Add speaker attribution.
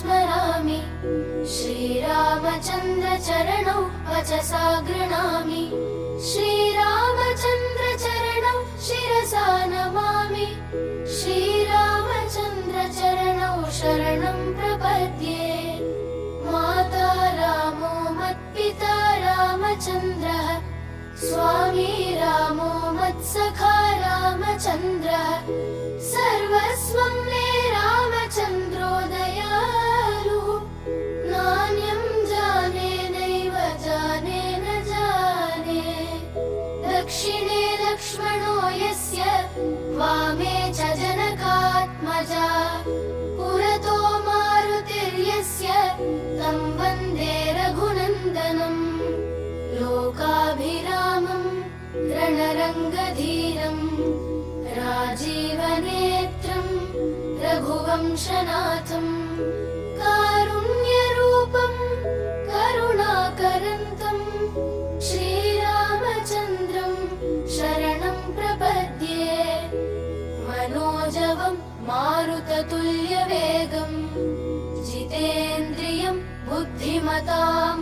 Speaker 1: स्मरामि। श्रीरामचन्द्र चरणौ वचसा गृह्णामि। श्रीरामचन्द्र चरणौ शिरसा नमामि। श्रीरामचन्द्र चरणौ शरणं प्रपद्ये। माता रामो मत्पिता रामचन्द्रः, स्वामी रामो मत्सखा रामचन्द्रः, सर्वस्वं मे रामचन्द्रो दयालुः। नान्यं जाने नैव जाने न जाने। दक्षिणे लक्ष्मणो यस्य, वामे च जनकात्मजा, पुरतो मारुतिर्यस्य, तं वन्दे रघुनन्दनम्। लोकाभिरामं रणरङ्गधीरं, राजीवनेत्रं रघुवंशनाथं, कारुण्यरूपं करुणाकरन्तं, श्रीरामचन्द्रं शरणं प्रपद्ये। मनोजवं मारुततुल्यवेगं, जितेन्द्रियं बुद्धिमतां